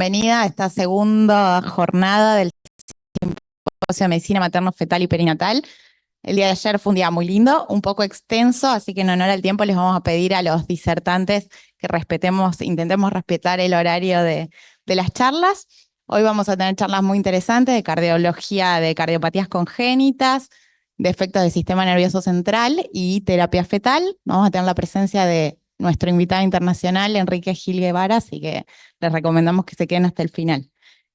Bienvenida a esta segunda jornada del Simposio de Medicina Materno-Fetal y Perinatal. El día de ayer fue un día muy lindo, un poco extenso, así que en honor al tiempo les vamos a pedir a los disertantes que intentemos respetar el horario de las charlas. Hoy vamos a tener charlas muy interesantes de cardiología, de cardiopatías congénitas, de efectos del sistema nervioso central y terapia fetal. Vamos a tener la presencia de nuestro invitado internacional, Enrique Gil Guevara, así que les recomendamos que se queden hasta el final.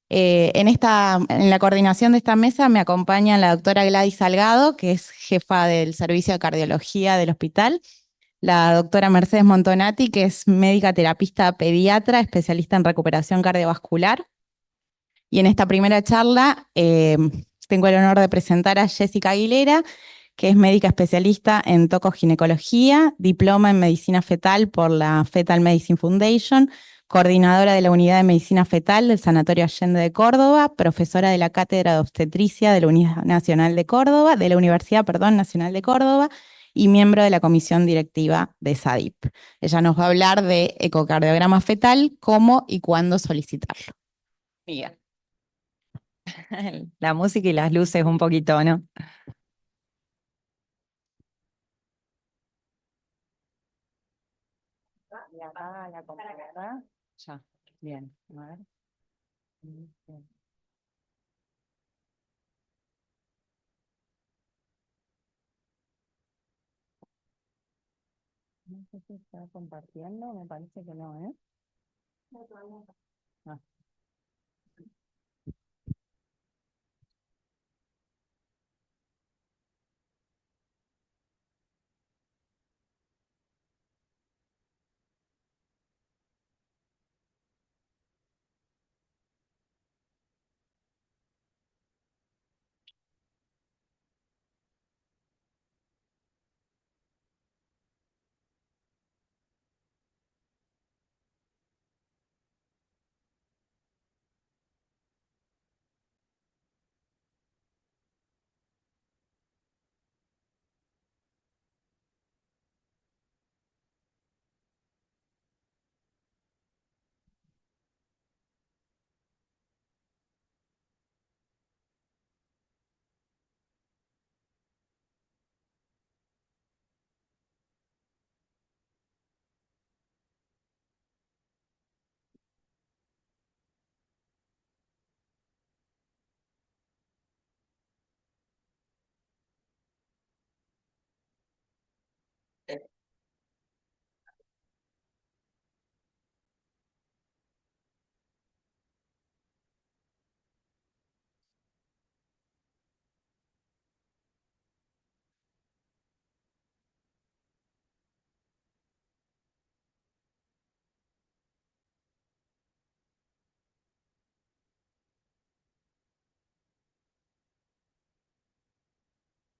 En la coordinación de esta mesa me acompaña la doctora Gladys Salgado, que es jefa del servicio de cardiología del hospital, la doctora Mercedes Montonati, que es médica terapista pediatra, especialista en recuperación cardiovascular. Y en esta primera charla tengo el honor de presentar a Jessica Aguilera, que es médica especialista en tocoginecología, diploma en medicina fetal por la Fetal Medicine Foundation, coordinadora de la unidad de medicina fetal del Sanatorio Allende de Córdoba, profesora de la cátedra de obstetricia de la Universidad Nacional de Córdoba, Nacional de Córdoba, y miembro de la comisión directiva de SADIP. Ella nos va a hablar de ecocardiograma fetal, cómo y cuándo solicitarlo. Miguel. La música y las luces un poquito, ¿no? Y apaga la computadora. Ya, bien, a ver. No sé si está compartiendo, me parece que no, ¿eh? Ah.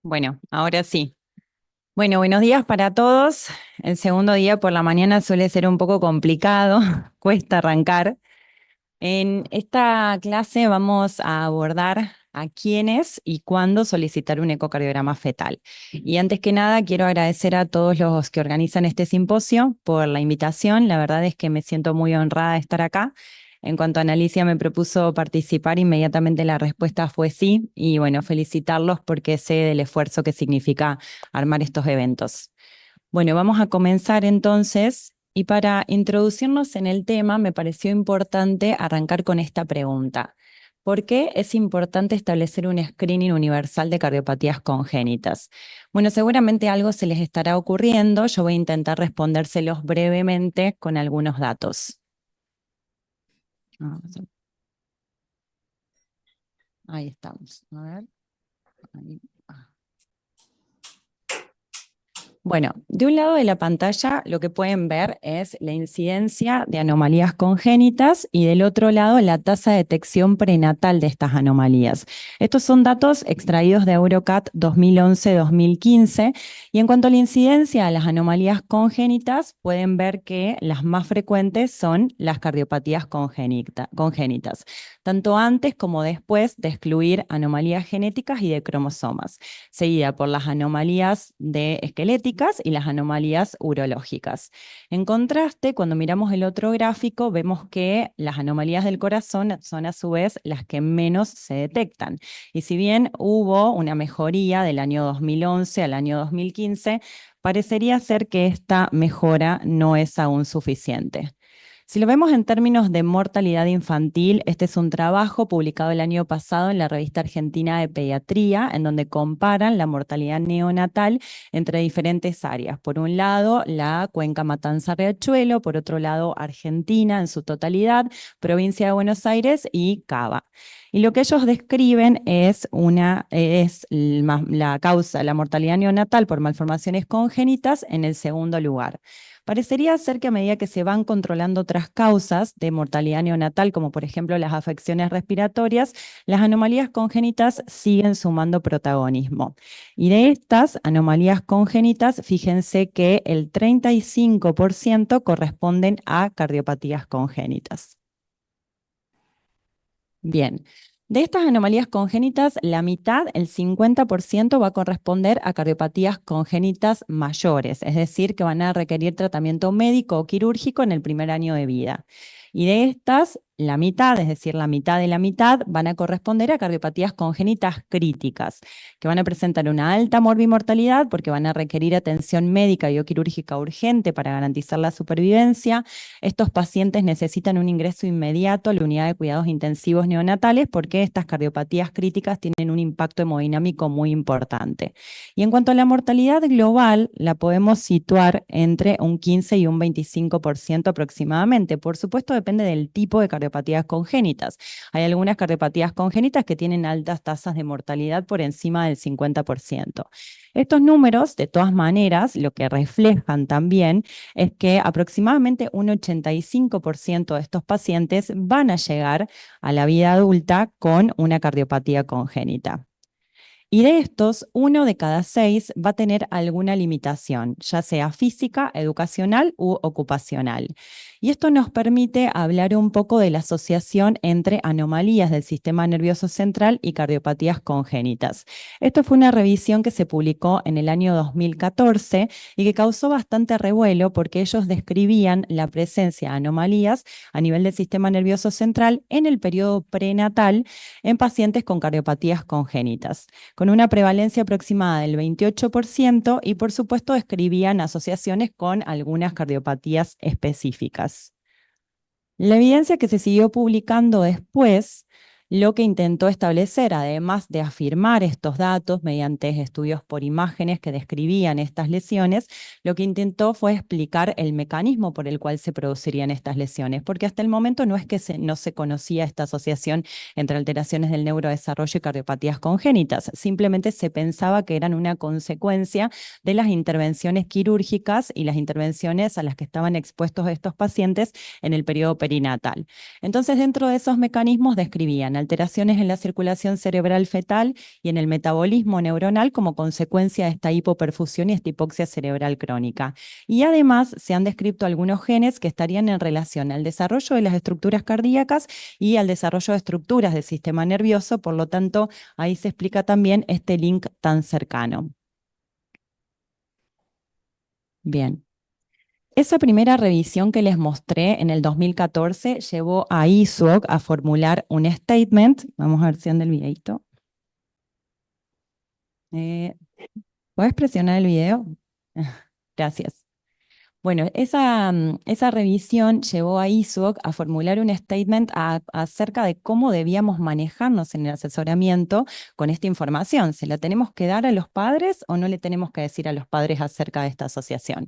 Bueno, ahora sí. Bueno, buenos días para todos. El segundo día por la mañana suele ser un poco complicado, cuesta arrancar. En esta clase vamos a abordar a quiénes y cuándo solicitar un ecocardiograma fetal. Y antes que nada, quiero agradecer a todos los que organizan este simposio por la invitación. La verdad es que me siento muy honrada de estar acá. En cuanto a Analicia me propuso participar, inmediatamente la respuesta fue sí. Y bueno, felicitarlos porque sé del esfuerzo que significa armar estos eventos. Bueno, vamos a comenzar entonces. Y para introducirnos en el tema, me pareció importante arrancar con esta pregunta. ¿Por qué es importante establecer un screening universal de cardiopatías congénitas? Bueno, seguramente algo se les estará ocurriendo. Yo voy a intentar respondérselos brevemente con algunos datos. Ahí estamos. A ver. Ahí. Bueno, de un lado de la pantalla lo que pueden ver es la incidencia de anomalías congénitas y del otro lado la tasa de detección prenatal de estas anomalías. Estos son datos extraídos de EuroCat 2011-2015 y en cuanto a la incidencia de las anomalías congénitas pueden ver que las más frecuentes son las cardiopatías congénitas, tanto antes como después de excluir anomalías genéticas y de cromosomas, seguida por las anomalías esqueléticas, quirúrgicas y las anomalías urológicas. En contraste, cuando miramos el otro gráfico, vemos que las anomalías del corazón son a su vez las que menos se detectan. Y si bien hubo una mejoría del año 2011 al año 2015, parecería ser que esta mejora no es aún suficiente. Si lo vemos en términos de mortalidad infantil, este es un trabajo publicado el año pasado en la Revista Argentina de Pediatría, en donde comparan la mortalidad neonatal entre diferentes áreas. Por un lado, la cuenca Matanza-Riachuelo, por otro lado, Argentina en su totalidad, provincia de Buenos Aires y Cava. Y lo que ellos describen es la causa, la mortalidad neonatal por malformaciones congénitas en el segundo lugar. Parecería ser que a medida que se van controlando otras causas de mortalidad neonatal, como por ejemplo las afecciones respiratorias, las anomalías congénitas siguen sumando protagonismo. Y de estas anomalías congénitas, fíjense que el 35% corresponden a cardiopatías congénitas. Bien. De estas anomalías congénitas, la mitad, el 50%, va a corresponder a cardiopatías congénitas mayores, es decir, que van a requerir tratamiento médico o quirúrgico en el primer año de vida. Y de estas, la mitad, es decir, la mitad de la mitad, van a corresponder a cardiopatías congénitas críticas, que van a presentar una alta morbimortalidad porque van a requerir atención médica y o quirúrgica urgente para garantizar la supervivencia. Estos pacientes necesitan un ingreso inmediato a la unidad de cuidados intensivos neonatales porque estas cardiopatías críticas tienen un impacto hemodinámico muy importante. Y en cuanto a la mortalidad global, la podemos situar entre un 15 y un 25% aproximadamente. Por supuesto, depende del tipo de cardiopatías congénitas. Hay algunas cardiopatías congénitas que tienen altas tasas de mortalidad por encima del 50%. Estos números, de todas maneras, lo que reflejan también es que aproximadamente un 85% de estos pacientes van a llegar a la vida adulta con una cardiopatía congénita. Y de estos, 1 de cada 6 va a tener alguna limitación, ya sea física, educacional u ocupacional. Y esto nos permite hablar un poco de la asociación entre anomalías del sistema nervioso central y cardiopatías congénitas. Esto fue una revisión que se publicó en el año 2014 y que causó bastante revuelo porque ellos describían la presencia de anomalías a nivel del sistema nervioso central en el periodo prenatal en pacientes con cardiopatías congénitas, con una prevalencia aproximada del 28% y por supuesto describían asociaciones con algunas cardiopatías específicas. La evidencia que se siguió publicando después lo que intentó establecer, además de afirmar estos datos mediante estudios por imágenes que describían estas lesiones, lo que intentó fue explicar el mecanismo por el cual se producirían estas lesiones, porque hasta el momento no es que no se conocía esta asociación entre alteraciones del neurodesarrollo y cardiopatías congénitas, simplemente se pensaba que eran una consecuencia de las intervenciones quirúrgicas y las intervenciones a las que estaban expuestos estos pacientes en el periodo perinatal. Entonces, dentro de esos mecanismos describían alteraciones en la circulación cerebral fetal y en el metabolismo neuronal como consecuencia de esta hipoperfusión y esta hipoxia cerebral crónica. Y además se han descrito algunos genes que estarían en relación al desarrollo de las estructuras cardíacas y al desarrollo de estructuras del sistema nervioso, por lo tanto, ahí se explica también este link tan cercano. Bien. Esa primera revisión que les mostré en el 2014 llevó a ISUOC a formular un statement. Vamos a ver si anda el videito. ¿Puedes presionar el video? Gracias. Bueno, esa revisión llevó a ISUOC a formular un statement acerca de cómo debíamos manejarnos en el asesoramiento con esta información. ¿Se la tenemos que dar a los padres o no le tenemos que decir a los padres acerca de esta asociación?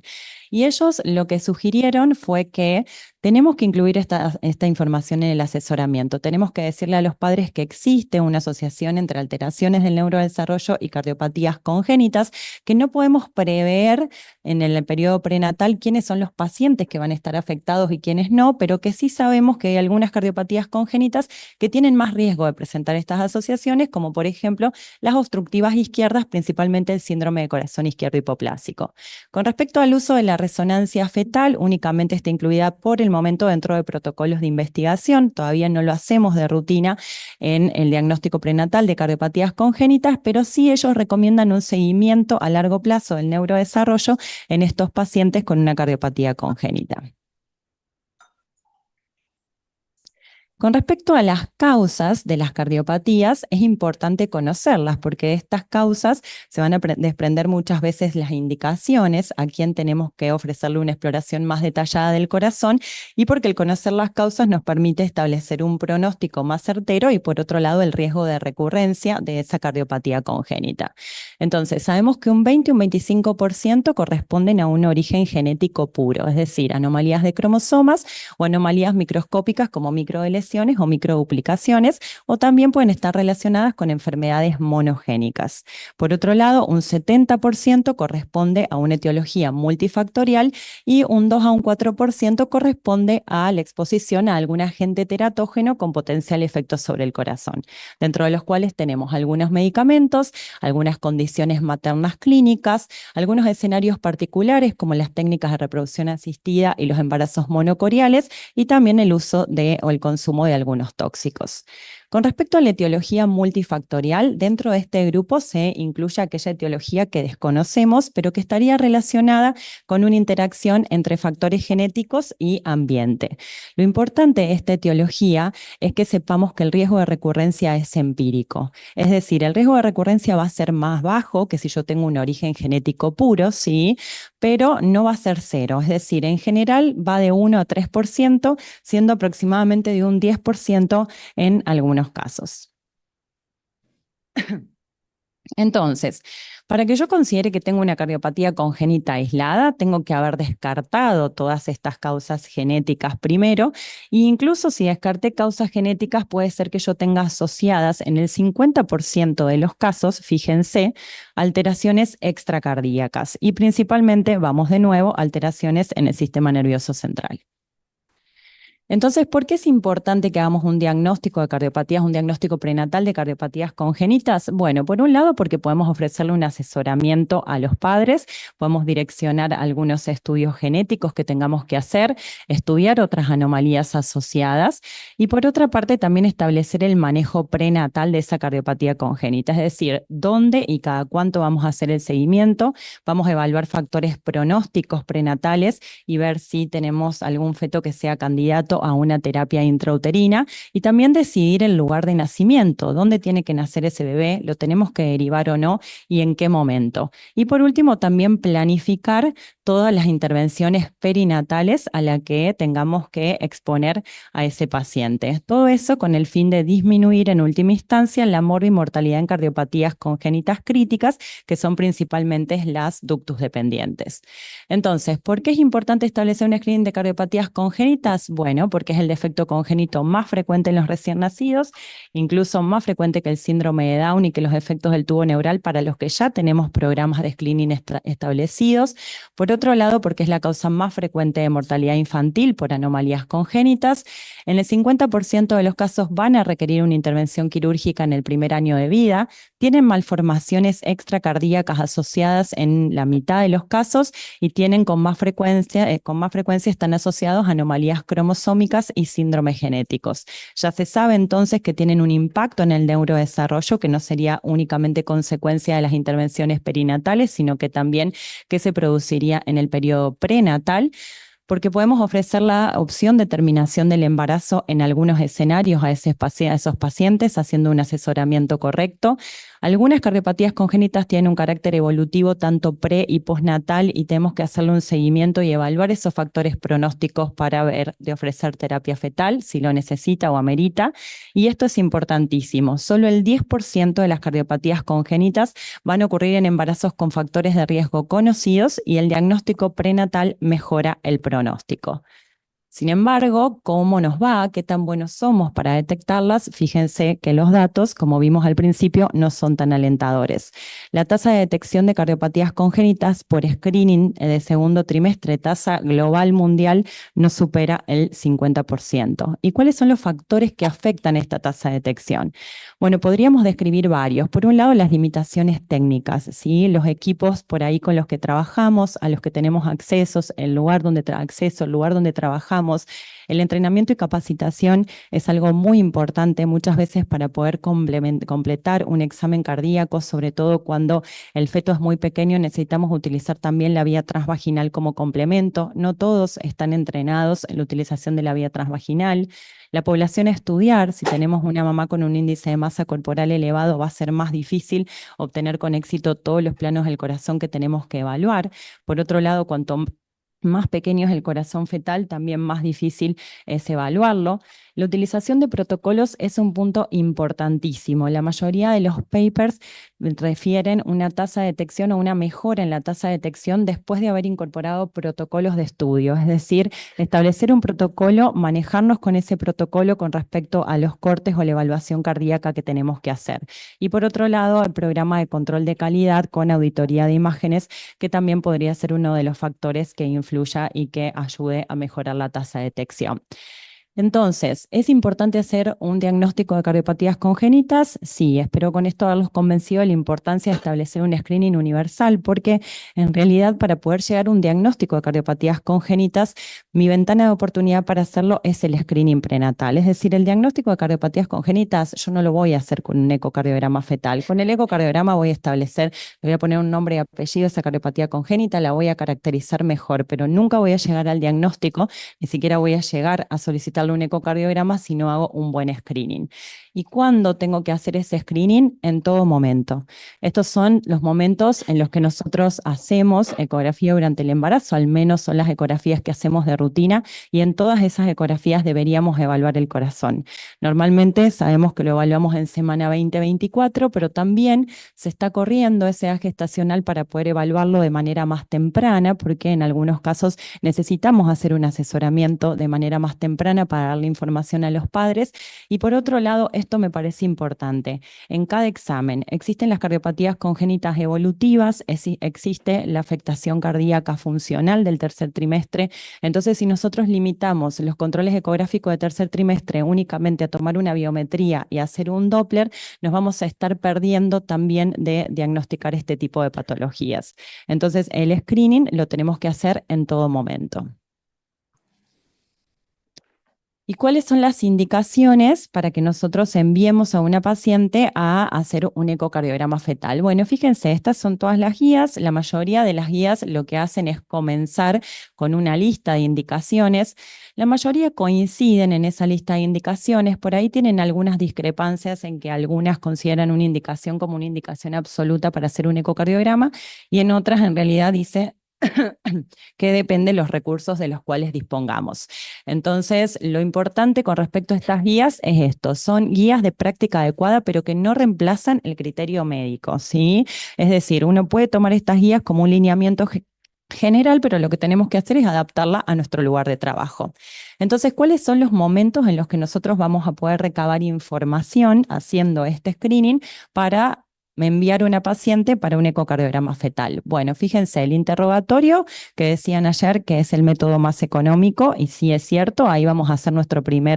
Y ellos lo que sugirieron fue que tenemos que incluir esta información en el asesoramiento. Tenemos que decirle a los padres que existe una asociación entre alteraciones del neurodesarrollo y cardiopatías congénitas, que no podemos prever en el periodo prenatal quiénes son los pacientes que van a estar afectados y quiénes no, pero que sí sabemos que hay algunas cardiopatías congénitas que tienen más riesgo de presentar estas asociaciones, como por ejemplo las obstructivas izquierdas, principalmente el síndrome de corazón izquierdo hipoplásico. Con respecto al uso de la resonancia fetal, únicamente está incluida por el momento dentro de protocolos de investigación, todavía no lo hacemos de rutina en el diagnóstico prenatal de cardiopatías congénitas, pero sí ellos recomiendan un seguimiento a largo plazo del neurodesarrollo en estos pacientes con una cardiopatía congénita. Con respecto a las causas de las cardiopatías, es importante conocerlas porque de estas causas se van a desprender muchas veces las indicaciones a quién tenemos que ofrecerle una exploración más detallada del corazón y porque el conocer las causas nos permite establecer un pronóstico más certero y por otro lado el riesgo de recurrencia de esa cardiopatía congénita. Entonces, sabemos que un 20 y un 25% corresponden a un origen genético puro, es decir, anomalías de cromosomas o anomalías microscópicas como microdeleciones o microduplicaciones, o también pueden estar relacionadas con enfermedades monogénicas. Por otro lado, un 70% corresponde a una etiología multifactorial y un 2 a un 4% corresponde a la exposición a algún agente teratógeno con potencial efecto sobre el corazón, dentro de los cuales tenemos algunos medicamentos, algunas condiciones maternas clínicas, algunos escenarios particulares como las técnicas de reproducción asistida y los embarazos monocoriales y también el uso o el consumo de algunos tóxicos. Con respecto a la etiología multifactorial, dentro de este grupo se incluye aquella etiología que desconocemos, pero que estaría relacionada con una interacción entre factores genéticos y ambiente. Lo importante de esta etiología es que sepamos que el riesgo de recurrencia es empírico. Es decir, el riesgo de recurrencia va a ser más bajo que si yo tengo un origen genético puro, sí, pero no va a ser cero. Es decir, en general va de 1 a 3%, siendo aproximadamente de un 10% en algunos casos. Entonces, para que yo considere que tengo una cardiopatía congénita aislada, tengo que haber descartado todas estas causas genéticas primero, e incluso si descarté causas genéticas, puede ser que yo tenga asociadas en el 50% de los casos, fíjense, alteraciones extracardíacas y principalmente, vamos de nuevo, alteraciones en el sistema nervioso central. Entonces, ¿por qué es importante que hagamos un diagnóstico de cardiopatías, un diagnóstico prenatal de cardiopatías congénitas? Bueno, por un lado, porque podemos ofrecerle un asesoramiento a los padres, podemos direccionar algunos estudios genéticos que tengamos que hacer, estudiar otras anomalías asociadas y por otra parte también establecer el manejo prenatal de esa cardiopatía congénita, es decir, dónde y cada cuánto vamos a hacer el seguimiento, vamos a evaluar factores pronósticos prenatales y ver si tenemos algún feto que sea candidato a una terapia intrauterina y también decidir el lugar de nacimiento, dónde tiene que nacer ese bebé, lo tenemos que derivar o no y en qué momento. Y por último, también planificar todas las intervenciones perinatales a las que tengamos que exponer a ese paciente. Todo eso con el fin de disminuir en última instancia la mortalidad en cardiopatías congénitas críticas, que son principalmente las ductus dependientes. Entonces, ¿por qué es importante establecer un screening de cardiopatías congénitas? Bueno, porque es el defecto congénito más frecuente en los recién nacidos, incluso más frecuente que el síndrome de Down y que los efectos del tubo neural para los que ya tenemos programas de screening establecidos. Por otro lado, porque es la causa más frecuente de mortalidad infantil por anomalías congénitas. En el 50% de los casos van a requerir una intervención quirúrgica en el primer año de vida. Tienen malformaciones extracardíacas asociadas en la mitad de los casos y tienen con más frecuencia están asociados a anomalías cromosómicas y síndromes genéticos. Ya se sabe entonces que tienen un impacto en el neurodesarrollo que no sería únicamente consecuencia de las intervenciones perinatales, sino que también que se produciría en el periodo prenatal, porque podemos ofrecer la opción de terminación del embarazo en algunos escenarios a esos pacientes haciendo un asesoramiento correcto. Algunas cardiopatías congénitas tienen un carácter evolutivo tanto pre y postnatal y tenemos que hacerle un seguimiento y evaluar esos factores pronósticos para ver de ofrecer terapia fetal si lo necesita o amerita. Y esto es importantísimo. Solo el 10% de las cardiopatías congénitas van a ocurrir en embarazos con factores de riesgo conocidos y el diagnóstico prenatal mejora el pronóstico. Sin embargo, ¿cómo nos va? ¿Qué tan buenos somos para detectarlas? Fíjense que los datos, como vimos al principio, no son tan alentadores. La tasa de detección de cardiopatías congénitas por screening de segundo trimestre, tasa global mundial, no supera el 50%. ¿Y cuáles son los factores que afectan esta tasa de detección? Bueno, podríamos describir varios. Por un lado, las limitaciones técnicas, ¿sí? Los equipos por ahí con los que trabajamos, a los que tenemos accesos, el lugar donde trabajamos, el entrenamiento y capacitación es algo muy importante muchas veces para poder completar un examen cardíaco, sobre todo cuando el feto es muy pequeño, necesitamos utilizar también la vía transvaginal como complemento. No todos están entrenados en la utilización de la vía transvaginal. La población a estudiar, si tenemos una mamá con un índice de masa corporal elevado, va a ser más difícil obtener con éxito todos los planos del corazón que tenemos que evaluar. Por otro lado, cuanto más pequeño es el corazón fetal, también más difícil es evaluarlo. La utilización de protocolos es un punto importantísimo. La mayoría de los papers refieren una tasa de detección o una mejora en la tasa de detección después de haber incorporado protocolos de estudio, es decir, establecer un protocolo, manejarnos con ese protocolo con respecto a los cortes o la evaluación cardíaca que tenemos que hacer. Y por otro lado, el programa de control de calidad con auditoría de imágenes, que también podría ser uno de los factores que influya y que ayude a mejorar la tasa de detección. Entonces, ¿es importante hacer un diagnóstico de cardiopatías congénitas? Sí, espero con esto haberlos convencido de la importancia de establecer un screening universal, porque en realidad para poder llegar a un diagnóstico de cardiopatías congénitas, mi ventana de oportunidad para hacerlo es el screening prenatal. Es decir, el diagnóstico de cardiopatías congénitas yo no lo voy a hacer con un ecocardiograma fetal. Con el ecocardiograma voy a establecer, le voy a poner un nombre y apellido a esa cardiopatía congénita, la voy a caracterizar mejor, pero nunca voy a llegar al diagnóstico, ni siquiera voy a llegar a solicitar un ecocardiograma si no hago un buen screening. ¿Y cuándo tengo que hacer ese screening? En todo momento. Estos son los momentos en los que nosotros hacemos ecografía durante el embarazo, al menos son las ecografías que hacemos de rutina, y en todas esas ecografías deberíamos evaluar el corazón. Normalmente sabemos que lo evaluamos en semana 20-24, pero también se está corriendo esa edad gestacional para poder evaluarlo de manera más temprana, porque en algunos casos necesitamos hacer un asesoramiento de manera más temprana para darle información a los padres. Y por otro lado, esto me parece importante. En cada examen existen las cardiopatías congénitas evolutivas, existe la afectación cardíaca funcional del tercer trimestre. Entonces, si nosotros limitamos los controles ecográficos de tercer trimestre únicamente a tomar una biometría y hacer un Doppler, nos vamos a estar perdiendo también de diagnosticar este tipo de patologías. Entonces, el screening lo tenemos que hacer en todo momento. ¿Y cuáles son las indicaciones para que nosotros enviemos a una paciente a hacer un ecocardiograma fetal? Bueno, fíjense, estas son todas las guías. La mayoría de las guías lo que hacen es comenzar con una lista de indicaciones. La mayoría coinciden en esa lista de indicaciones. Por ahí tienen algunas discrepancias en que algunas consideran una indicación como una indicación absoluta para hacer un ecocardiograma y en otras en realidad dice que depende de los recursos de los cuales dispongamos. Entonces, lo importante con respecto a estas guías es esto, son guías de práctica adecuada, pero que no reemplazan el criterio médico, ¿sí? Es decir, uno puede tomar estas guías como un lineamiento general, pero lo que tenemos que hacer es adaptarla a nuestro lugar de trabajo. Entonces, ¿cuáles son los momentos en los que nosotros vamos a poder recabar información haciendo este screening para enviar una paciente para un ecocardiograma fetal? Bueno, fíjense, el interrogatorio que decían ayer que es el método más económico, y sí es cierto, ahí vamos a hacer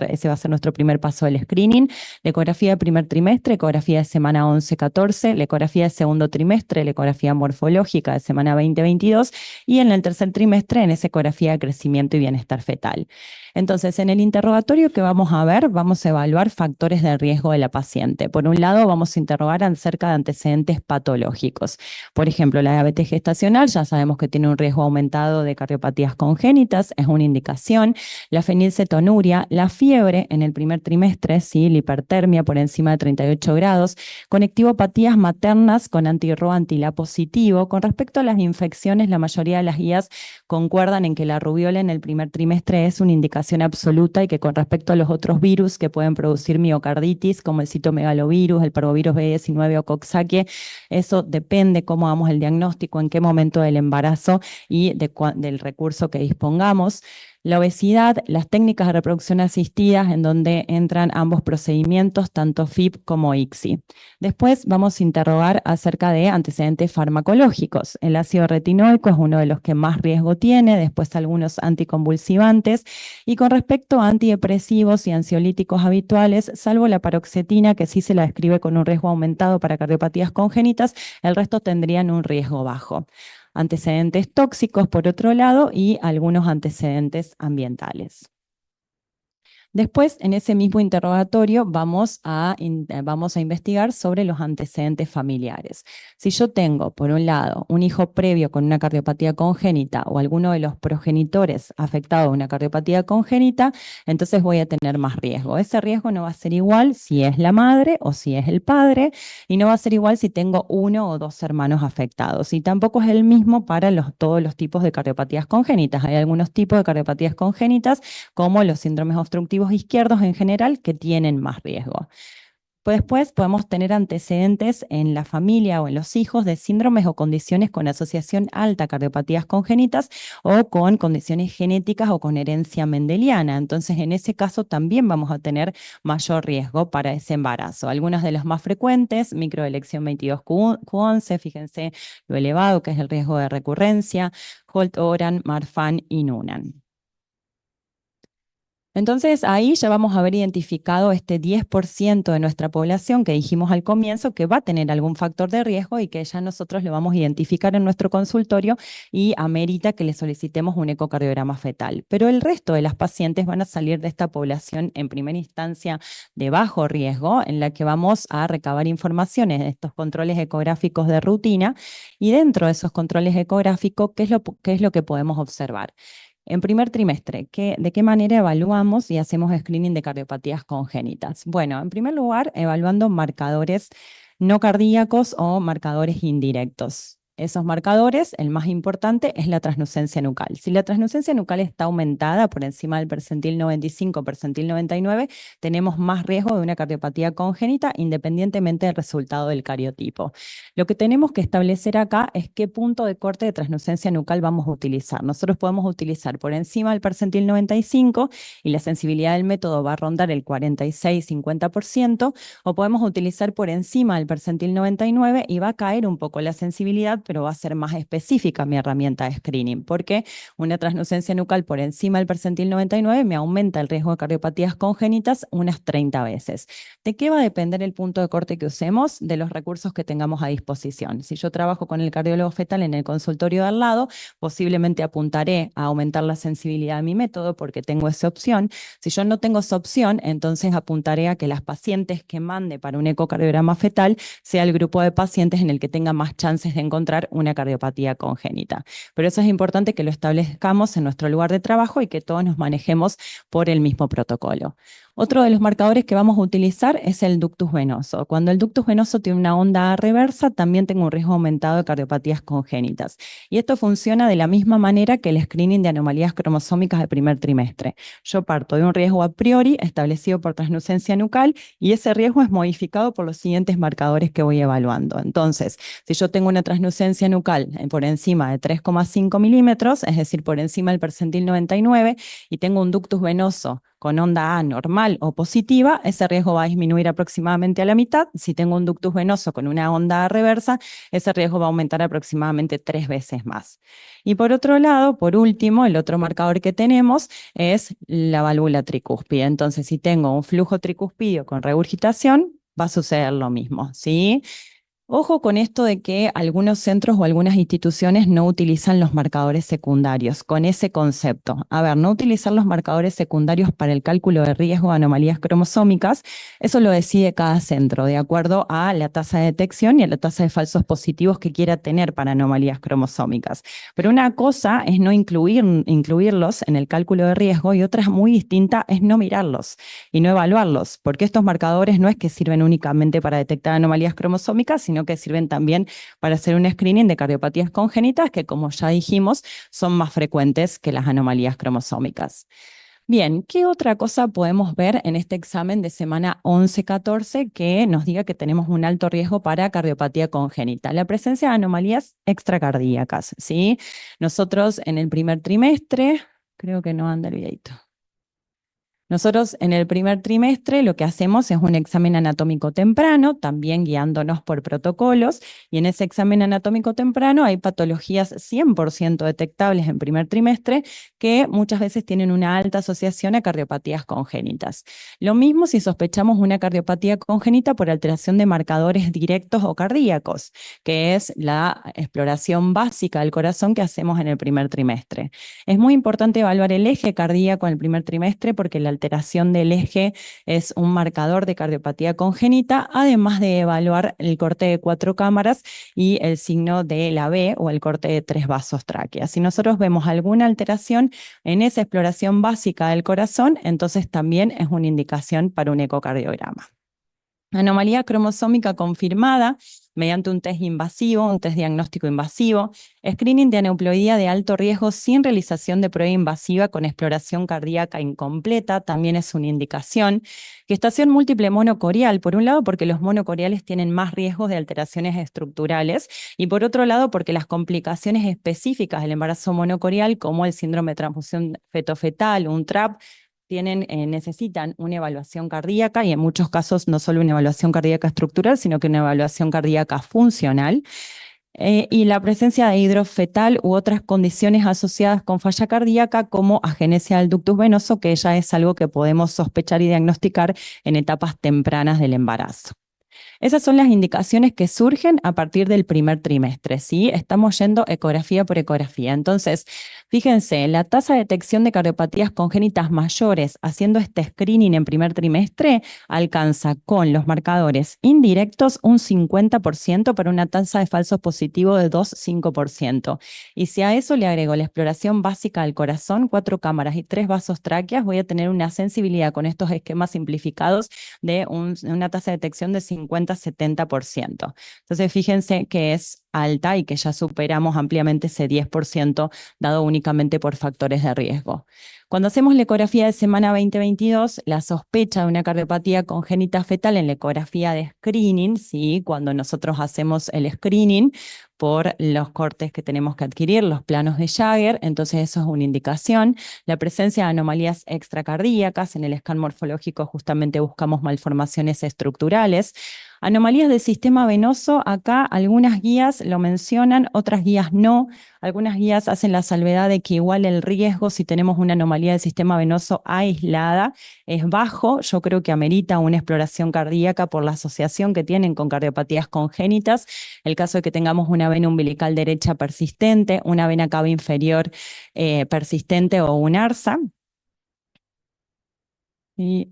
ese va a ser nuestro primer paso del screening. La ecografía de primer trimestre, ecografía de semana 11-14, la ecografía de segundo trimestre, la ecografía morfológica de semana 20-22, y en el tercer trimestre en esa ecografía de crecimiento y bienestar fetal. Entonces, en el interrogatorio que vamos a ver, vamos a evaluar factores de riesgo de la paciente. Por un lado, vamos a interrogar acerca de antecedentes patológicos. Por ejemplo, la diabetes gestacional, ya sabemos que tiene un riesgo aumentado de cardiopatías congénitas, es una indicación. La fenilcetonuria, la fiebre en el primer trimestre, ¿sí? La hipertermia por encima de 38 grados, conectivopatías maternas con anti-RO, anti-LA positivo. Con respecto a las infecciones, la mayoría de las guías concuerdan en que la rubiola en el primer trimestre es una indicación absoluta y que con respecto a los otros virus que pueden producir miocarditis, como el citomegalovirus, el parvovirus B19 o Coxsackie, eso depende cómo hagamos el diagnóstico, en qué momento del embarazo y del recurso que dispongamos. La obesidad, las técnicas de reproducción asistidas en donde entran ambos procedimientos, tanto FIP como ICSI. Después vamos a interrogar acerca de antecedentes farmacológicos. El ácido retinoico es uno de los que más riesgo tiene, después algunos anticonvulsivantes, y con respecto a antidepresivos y ansiolíticos habituales, salvo la paroxetina, que sí se la describe con un riesgo aumentado para cardiopatías congénitas, el resto tendrían un riesgo bajo. Antecedentes tóxicos, por otro lado, y algunos antecedentes ambientales. Después, en ese mismo interrogatorio, vamos a investigar sobre los antecedentes familiares. Si yo tengo, por un lado, un hijo previo con una cardiopatía congénita o alguno de los progenitores afectado de una cardiopatía congénita, entonces voy a tener más riesgo. Ese riesgo no va a ser igual si es la madre o si es el padre, y no va a ser igual si tengo uno o dos hermanos afectados. Y tampoco es el mismo para todos los tipos de cardiopatías congénitas. Hay algunos tipos de cardiopatías congénitas, como los síndromes obstructivos izquierdos en general, que tienen más riesgo. Pues después podemos tener antecedentes en la familia o en los hijos de síndromes o condiciones con asociación alta a cardiopatías congénitas o con condiciones genéticas o con herencia mendeliana. Entonces, en ese caso también vamos a tener mayor riesgo para ese embarazo. Algunas de las más frecuentes, microelección 22q11, fíjense lo elevado que es el riesgo de recurrencia, Holt-Oram, Marfan y Noonan. Entonces ahí ya vamos a haber identificado este 10% de nuestra población que dijimos al comienzo que va a tener algún factor de riesgo y que ya nosotros lo vamos a identificar en nuestro consultorio y amerita que le solicitemos un ecocardiograma fetal. Pero el resto de las pacientes van a salir de esta población en primera instancia de bajo riesgo, en la que vamos a recabar informaciones de estos controles ecográficos de rutina, y dentro de esos controles ecográficos, ¿qué es lo que podemos observar? En primer trimestre, ¿de qué manera evaluamos y hacemos screening de cardiopatías congénitas? Bueno, en primer lugar, evaluando marcadores no cardíacos o marcadores indirectos. Esos marcadores, el más importante es la transnucencia nucal. Si la transnucencia nucal está aumentada por encima del percentil 95, percentil 99, tenemos más riesgo de una cardiopatía congénita independientemente del resultado del cariotipo. Lo que tenemos que establecer acá es qué punto de corte de transnucencia nucal vamos a utilizar. Nosotros podemos utilizar por encima del percentil 95 y la sensibilidad del método va a rondar el 46-50%, o podemos utilizar por encima del percentil 99 y va a caer un poco la sensibilidad, pero va a ser más específica mi herramienta de screening, porque una transnucencia nucal por encima del percentil 99 me aumenta el riesgo de cardiopatías congénitas unas 30 veces. ¿De qué va a depender el punto de corte que usemos? De los recursos que tengamos a disposición. Si yo trabajo con el cardiólogo fetal en el consultorio de al lado, posiblemente apuntaré a aumentar la sensibilidad de mi método porque tengo esa opción. Si yo no tengo esa opción, entonces apuntaré a que las pacientes que mande para un ecocardiograma fetal sea el grupo de pacientes en el que tenga más chances de encontrar una cardiopatía congénita. Pero eso es importante que lo establezcamos en nuestro lugar de trabajo y que todos nos manejemos por el mismo protocolo. Otro de los marcadores que vamos a utilizar es el ductus venoso. Cuando el ductus venoso tiene una onda reversa, también tengo un riesgo aumentado de cardiopatías congénitas. Y esto funciona de la misma manera que el screening de anomalías cromosómicas de primer trimestre. Yo parto de un riesgo a priori establecido por transnucencia nucal y ese riesgo es modificado por los siguientes marcadores que voy evaluando. Entonces, si yo tengo una transnucencia nucal por encima de 3,5 milímetros, es decir, por encima del percentil 99, y tengo un ductus venoso con onda A normal o positiva, ese riesgo va a disminuir aproximadamente a la mitad. Si tengo un ductus venoso con una onda A reversa, ese riesgo va a aumentar aproximadamente 3 veces más. Y por otro lado, por último, el otro marcador que tenemos es la válvula tricúspide. Entonces, si tengo un flujo tricúspido con regurgitación, va a suceder lo mismo, ¿sí? Ojo con esto de que algunos centros o algunas instituciones no utilizan los marcadores secundarios, con ese concepto. A ver, no utilizar los marcadores secundarios para el cálculo de riesgo de anomalías cromosómicas, eso lo decide cada centro, de acuerdo a la tasa de detección y a la tasa de falsos positivos que quiera tener para anomalías cromosómicas. Pero una cosa es no incluirlos en el cálculo de riesgo y otra muy distinta es no mirarlos y no evaluarlos, porque estos marcadores no es que sirven únicamente para detectar anomalías cromosómicas, sino que sirven también para hacer un screening de cardiopatías congénitas que, como ya dijimos, son más frecuentes que las anomalías cromosómicas. Bien, ¿qué otra cosa podemos ver en este examen de semana 11-14 que nos diga que tenemos un alto riesgo para cardiopatía congénita? La presencia de anomalías extracardíacas, ¿sí? Nosotros en el primer trimestre, Creo que no anda el videito. Nosotros en el primer trimestre lo que hacemos es un examen anatómico temprano, también guiándonos por protocolos, y en ese examen anatómico temprano hay patologías 100% detectables en primer trimestre que muchas veces tienen una alta asociación a cardiopatías congénitas. Lo mismo si sospechamos una cardiopatía congénita por alteración de marcadores directos o cardíacos, que es la exploración básica del corazón que hacemos en el primer trimestre. Es muy importante evaluar el eje cardíaco en el primer trimestre porque la alteración del eje es un marcador de cardiopatía congénita, además de evaluar el corte de 4 cámaras y el signo de la B o el corte de 3 vasos tráqueas. Si nosotros vemos alguna alteración en esa exploración básica del corazón, entonces también es una indicación para un ecocardiograma. Anomalía cromosómica confirmada mediante un test invasivo, un test diagnóstico invasivo, screening de aneuploidía de alto riesgo sin realización de prueba invasiva con exploración cardíaca incompleta, también es una indicación. Gestación múltiple monocorial, por un lado porque los monocoriales tienen más riesgos de alteraciones estructurales y por otro lado porque las complicaciones específicas del embarazo monocorial, como el síndrome de transfusión fetofetal, un TRAP, necesitan una evaluación cardíaca y en muchos casos no solo una evaluación cardíaca estructural, sino que una evaluación cardíaca funcional. Y la presencia de hidrofetal u otras condiciones asociadas con falla cardíaca como agenesia del ductus venoso, que ya es algo que podemos sospechar y diagnosticar en etapas tempranas del embarazo. Esas son las indicaciones que surgen a partir del primer trimestre, ¿sí? Estamos yendo ecografía por ecografía. Entonces, fíjense, la tasa de detección de cardiopatías congénitas mayores haciendo este screening en primer trimestre alcanza con los marcadores indirectos un 50% para una tasa de falsos positivos de 2,5%. Y si a eso le agrego la exploración básica del corazón, 4 cámaras y 3 vasos tráqueas, voy a tener una sensibilidad con estos esquemas simplificados de una tasa de detección de 50-70%. Entonces, fíjense que es alta y que ya superamos ampliamente ese 10% dado únicamente por factores de riesgo. Cuando hacemos la ecografía de semana 20-22, la sospecha de una cardiopatía congénita fetal en la ecografía de screening, ¿sí? Cuando nosotros hacemos el screening por los cortes que tenemos que adquirir, los planos de Jagger, entonces eso es una indicación. La presencia de anomalías extracardíacas, en el scan morfológico justamente buscamos malformaciones estructurales. Anomalías del sistema venoso, acá algunas guías lo mencionan, otras guías no. Algunas guías hacen la salvedad de que igual el riesgo si tenemos una anomalía del sistema venoso aislada es bajo. Yo creo que amerita una exploración cardíaca por la asociación que tienen con cardiopatías congénitas. El caso de que tengamos una vena umbilical derecha persistente, una vena cava inferior persistente o un ARSA. Y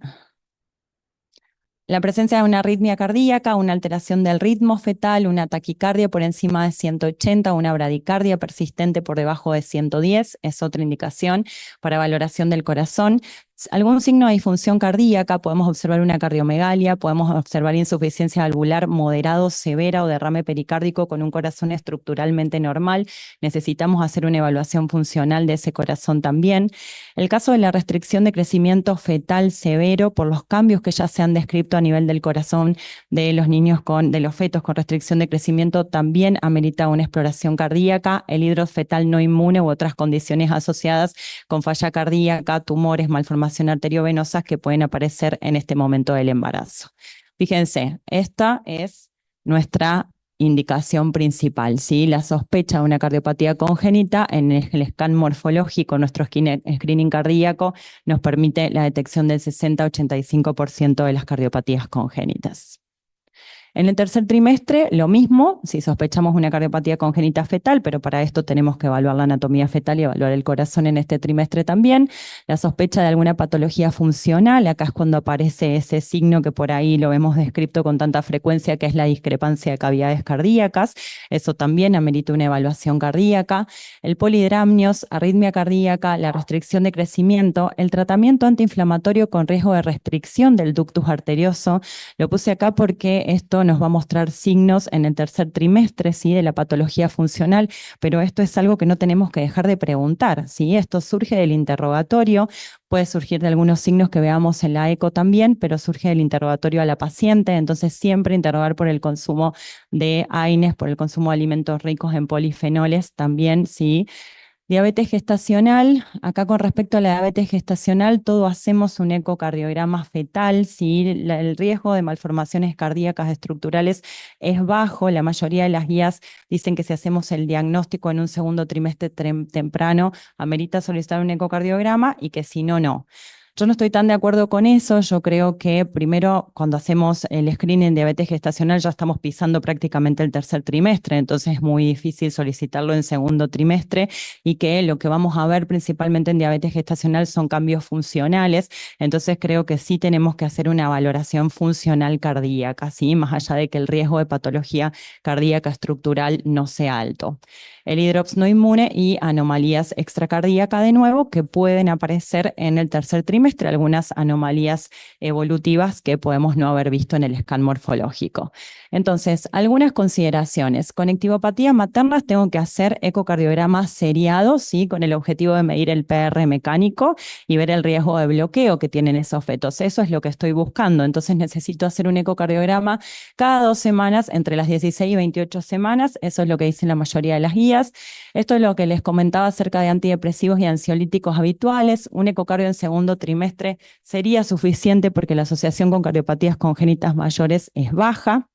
la presencia de una arritmia cardíaca, una alteración del ritmo fetal, una taquicardia por encima de 180, una bradicardia persistente por debajo de 110, es otra indicación para valoración del corazón. Algún signo de disfunción cardíaca, podemos observar una cardiomegalia, podemos observar insuficiencia valvular moderado, severa o derrame pericárdico con un corazón estructuralmente normal. Necesitamos hacer una evaluación funcional de ese corazón también. El caso de la restricción de crecimiento fetal severo por los cambios que ya se han descrito a nivel del corazón de los niños de los fetos con restricción de crecimiento también amerita una exploración cardíaca. El hidrofetal no inmune u otras condiciones asociadas con falla cardíaca, tumores, malformaciones arteriovenosas que pueden aparecer en este momento del embarazo. Fíjense, esta es nuestra indicación principal, ¿sí? La sospecha de una cardiopatía congénita en el scan morfológico, nuestro screening cardíaco nos permite la detección del 60-85% de las cardiopatías congénitas. En el tercer trimestre, lo mismo, si sospechamos una cardiopatía congénita fetal, pero para esto tenemos que evaluar la anatomía fetal y evaluar el corazón en este trimestre también. La sospecha de alguna patología funcional, acá es cuando aparece ese signo que por ahí lo vemos descrito con tanta frecuencia, que es la discrepancia de cavidades cardíacas. Eso también amerita una evaluación cardíaca. El polidramnios, arritmia cardíaca, la restricción de crecimiento, el tratamiento antiinflamatorio con riesgo de restricción del ductus arterioso. Lo puse acá porque esto nos va a mostrar signos en el tercer trimestre, ¿sí? De la patología funcional, pero esto es algo que no tenemos que dejar de preguntar, ¿sí? Esto surge del interrogatorio, puede surgir de algunos signos que veamos en la eco también, pero surge del interrogatorio a la paciente, entonces siempre interrogar por el consumo de AINES, por el consumo de alimentos ricos en polifenoles también, ¿sí? Diabetes gestacional, acá con respecto a la diabetes gestacional, todos hacemos un ecocardiograma fetal, ¿sí? El riesgo de malformaciones cardíacas estructurales es bajo, la mayoría de las guías dicen que si hacemos el diagnóstico en un segundo trimestre temprano, amerita solicitar un ecocardiograma y que si no, no. Yo no estoy tan de acuerdo con eso. Yo creo que primero, cuando hacemos el screening de diabetes gestacional, ya estamos pisando prácticamente el tercer trimestre, entonces es muy difícil solicitarlo en segundo trimestre y que lo que vamos a ver principalmente en diabetes gestacional son cambios funcionales. Entonces creo que sí tenemos que hacer una valoración funcional cardíaca, ¿sí? Más allá de que el riesgo de patología cardíaca estructural no sea alto. El hidrox no inmune y anomalías extracardíacas de nuevo que pueden aparecer en el tercer trimestre, algunas anomalías evolutivas que podemos no haber visto en el scan morfológico. Entonces, algunas consideraciones. Conectivopatía maternas, tengo que hacer ecocardiogramas seriados, ¿sí? Con el objetivo de medir el PR mecánico y ver el riesgo de bloqueo que tienen esos fetos. Eso es lo que estoy buscando. Entonces necesito hacer un ecocardiograma cada 2 semanas, entre las 16 y 28 semanas. Eso es lo que dicen la mayoría de las guías. Esto es lo que les comentaba acerca de antidepresivos y ansiolíticos habituales. Un ecocardio en segundo trimestre sería suficiente porque la asociación con cardiopatías congénitas mayores es baja.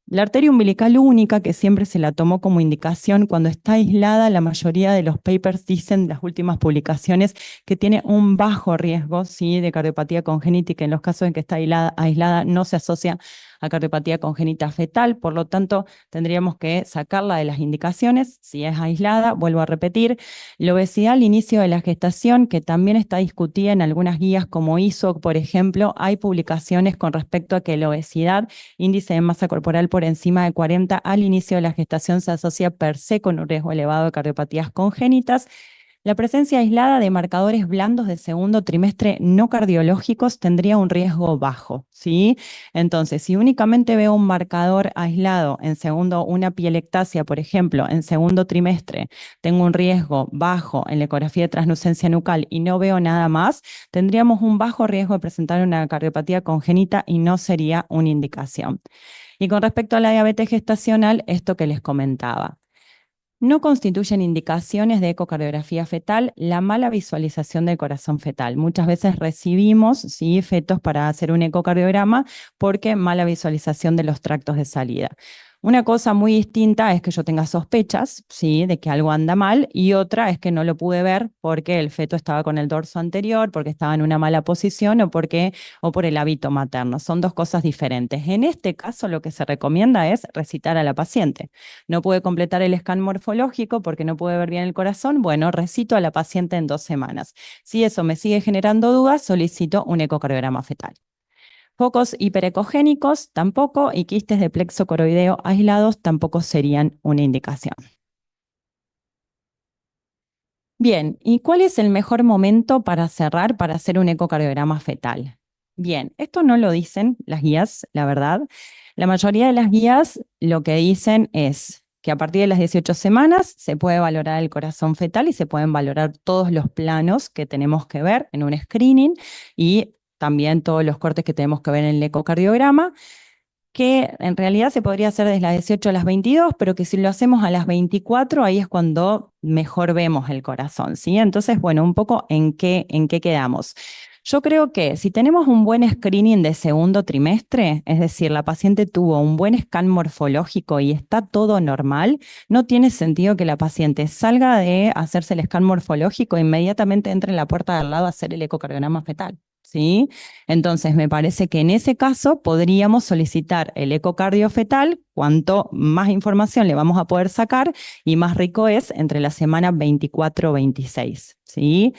La arteria umbilical única, que siempre se la tomó como indicación cuando está aislada, la mayoría de los papers dicen, las últimas publicaciones, que tiene un bajo riesgo, ¿sí? De cardiopatía congénita y que en los casos en que está aislada no se asocia a cardiopatía congénita fetal. Por lo tanto, tendríamos que sacarla de las indicaciones. Si es aislada, vuelvo a repetir, la obesidad al inicio de la gestación, que también está discutida en algunas guías como ISO, por ejemplo, hay publicaciones con respecto a que la obesidad, índice de masa corporal por encima de 40 al inicio de la gestación, se asocia per se con un riesgo elevado de cardiopatías congénitas. La presencia aislada de marcadores blandos del segundo trimestre no cardiológicos tendría un riesgo bajo, ¿sí? Entonces, si únicamente veo un marcador aislado en segundo, una pielectasia, por ejemplo, en segundo trimestre, tengo un riesgo bajo en la ecografía de translucencia nucal y no veo nada más, tendríamos un bajo riesgo de presentar una cardiopatía congénita y no sería una indicación. Y con respecto a la diabetes gestacional, esto que les comentaba. No constituyen indicaciones de ecocardiografía fetal la mala visualización del corazón fetal. Muchas veces recibimos, ¿sí?, fetos para hacer un ecocardiograma porque mala visualización de los tractos de salida. Una cosa muy distinta es que yo tenga sospechas, ¿sí?, de que algo anda mal, y otra es que no lo pude ver porque el feto estaba con el dorso anterior, porque estaba en una mala posición o por el hábito materno. Son dos cosas diferentes. En este caso, lo que se recomienda es recitar a la paciente. No pude completar el scan morfológico porque no pude ver bien el corazón. Bueno, recito a la paciente en 2 semanas. Si eso me sigue generando dudas, solicito un ecocardiograma fetal. Focos hiperecogénicos tampoco, y quistes de plexo coroideo aislados tampoco serían una indicación. Bien, ¿y cuál es el mejor momento para cerrar para hacer un ecocardiograma fetal? Bien, esto no lo dicen las guías, la verdad. La mayoría de las guías lo que dicen es que a partir de las 18 semanas se puede valorar el corazón fetal y se pueden valorar todos los planos que tenemos que ver en un screening y también todos los cortes que tenemos que ver en el ecocardiograma, que en realidad se podría hacer desde las 18 a las 22, pero que si lo hacemos a las 24, ahí es cuando mejor vemos el corazón, ¿sí? Entonces, bueno, un poco en qué quedamos. Yo creo que si tenemos un buen screening de segundo trimestre, es decir, la paciente tuvo un buen scan morfológico y está todo normal, no tiene sentido que la paciente salga de hacerse el scan morfológico e inmediatamente entre en la puerta de al lado a hacer el ecocardiograma fetal, ¿sí? Entonces, me parece que en ese caso podríamos solicitar el ecocardio fetal. Cuanto más información le vamos a poder sacar y más rico es entre la semana 24 o 26, ¿sí?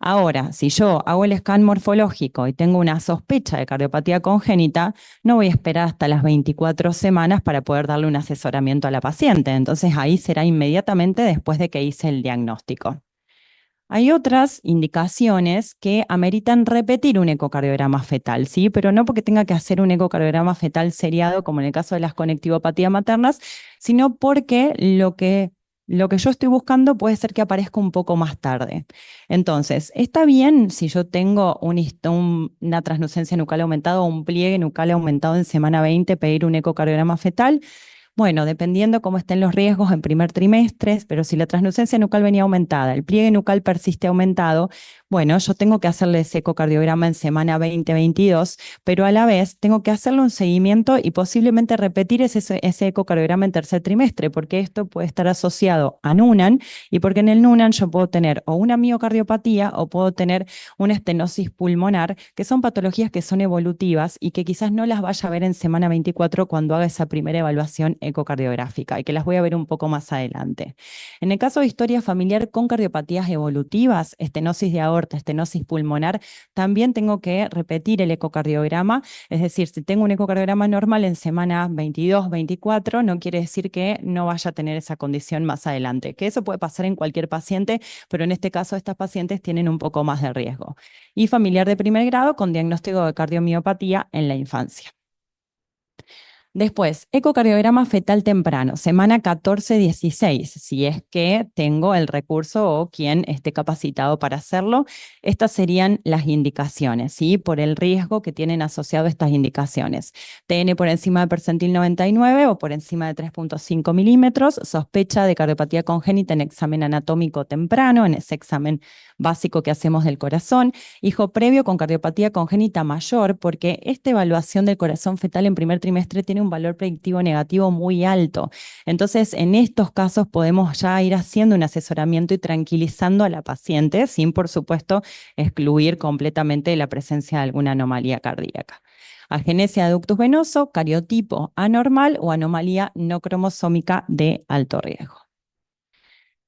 Ahora, si yo hago el scan morfológico y tengo una sospecha de cardiopatía congénita, no voy a esperar hasta las 24 semanas para poder darle un asesoramiento a la paciente. Entonces, ahí será inmediatamente después de que hice el diagnóstico. Hay otras indicaciones que ameritan repetir un ecocardiograma fetal, ¿sí? Pero no porque tenga que hacer un ecocardiograma fetal seriado, como en el caso de las conectivopatías maternas, sino porque lo que yo estoy buscando puede ser que aparezca un poco más tarde. Entonces, está bien si yo tengo una translucencia nucal aumentada o un pliegue nucal aumentado en semana 20, pedir un ecocardiograma fetal. Bueno, dependiendo cómo estén los riesgos en primer trimestre, pero si la translucencia nucal venía aumentada, el pliegue nucal persiste aumentado, bueno, yo tengo que hacerle ese ecocardiograma en semana 20-22, pero a la vez tengo que hacerle un seguimiento y posiblemente repetir ese ecocardiograma en tercer trimestre, porque esto puede estar asociado a NUNAN y porque en el NUNAN yo puedo tener o una miocardiopatía o puedo tener una estenosis pulmonar, que son patologías que son evolutivas y que quizás no las vaya a ver en semana 24 cuando haga esa primera evaluación ecocardiográfica y que las voy a ver un poco más adelante. En el caso de historia familiar con cardiopatías evolutivas, estenosis de aorta, estenosis pulmonar, también tengo que repetir el ecocardiograma, es decir, si tengo un ecocardiograma normal en semana 22, 24, no quiere decir que no vaya a tener esa condición más adelante, que eso puede pasar en cualquier paciente, pero en este caso estas pacientes tienen un poco más de riesgo. Y familiar de primer grado con diagnóstico de cardiomiopatía en la infancia. Después, ecocardiograma fetal temprano, semana 14-16, si es que tengo el recurso o quien esté capacitado para hacerlo. Estas serían las indicaciones, ¿sí? Por el riesgo que tienen asociado estas indicaciones. TN por encima de percentil 99 o por encima de 3.5 milímetros, sospecha de cardiopatía congénita en examen anatómico temprano, en ese examen básico que hacemos del corazón. Hijo previo con cardiopatía congénita mayor, porque esta evaluación del corazón fetal en primer trimestre tiene un valor predictivo negativo muy alto. Entonces, en estos casos podemos ya ir haciendo un asesoramiento y tranquilizando a la paciente, sin, por supuesto, excluir completamente la presencia de alguna anomalía cardíaca. Agenesia de ductus venoso, cariotipo anormal o anomalía no cromosómica de alto riesgo.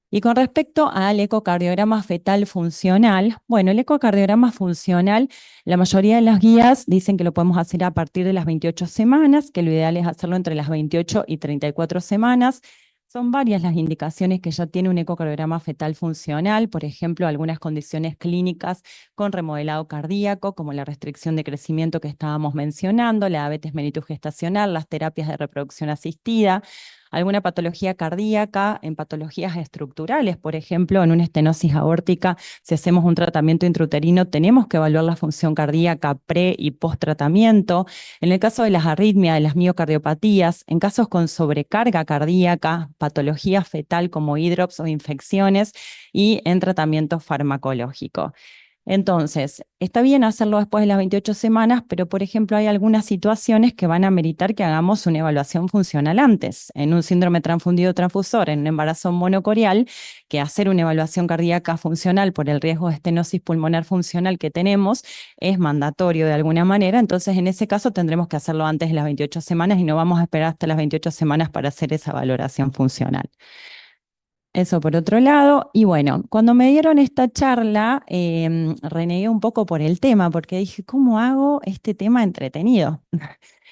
Y con respecto al ecocardiograma fetal funcional, bueno, el ecocardiograma funcional, la mayoría de las guías dicen que lo podemos hacer a partir de las 28 semanas, que lo ideal es hacerlo entre las 28 y 34 semanas. Son varias las indicaciones que ya tiene un ecocardiograma fetal funcional, por ejemplo, algunas condiciones clínicas con remodelado cardíaco, como la restricción de crecimiento que estábamos mencionando, la diabetes mellitus gestacional, las terapias de reproducción asistida, alguna patología cardíaca, en patologías estructurales, por ejemplo, en una estenosis aórtica, si hacemos un tratamiento intrauterino, tenemos que evaluar la función cardíaca pre y post tratamiento. En el caso de las arritmias, de las miocardiopatías, en casos con sobrecarga cardíaca, patología fetal como hidrops o infecciones y en tratamiento farmacológico. Entonces, está bien hacerlo después de las 28 semanas, pero por ejemplo hay algunas situaciones que van a meritar que hagamos una evaluación funcional antes. En un síndrome transfundido transfusor, en un embarazo monocorial, que hacer una evaluación cardíaca funcional por el riesgo de estenosis pulmonar funcional que tenemos es mandatorio de alguna manera. Entonces, en ese caso tendremos que hacerlo antes de las 28 semanas y no vamos a esperar hasta las 28 semanas para hacer esa valoración funcional. Eso por otro lado. Y bueno, cuando me dieron esta charla, renegué un poco por el tema, porque dije, ¿cómo hago este tema entretenido?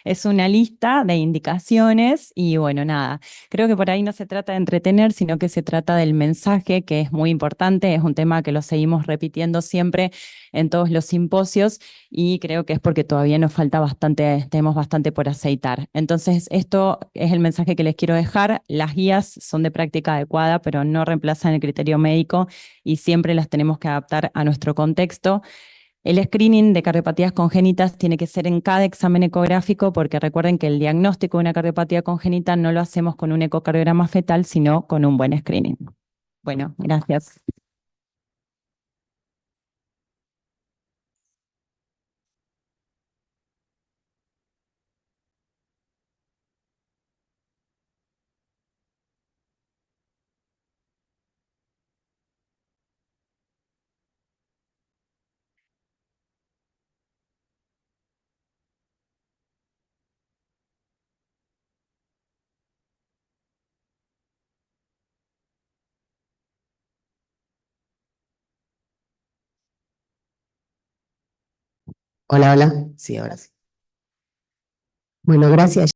Es una lista de indicaciones y bueno, nada, creo que por ahí no se trata de entretener, sino que se trata del mensaje, que es muy importante, es un tema que lo seguimos repitiendo siempre en todos los simposios y creo que es porque todavía nos falta bastante, tenemos bastante por aceitar. Entonces, esto es el mensaje que les quiero dejar. Las guías son de práctica adecuada, pero no reemplazan el criterio médico y siempre las tenemos que adaptar a nuestro contexto. El screening de cardiopatías congénitas tiene que ser en cada examen ecográfico porque recuerden que el diagnóstico de una cardiopatía congénita no lo hacemos con un ecocardiograma fetal, sino con un buen screening. Bueno, gracias. Hola, hola. Sí, ahora sí. Bueno, gracias.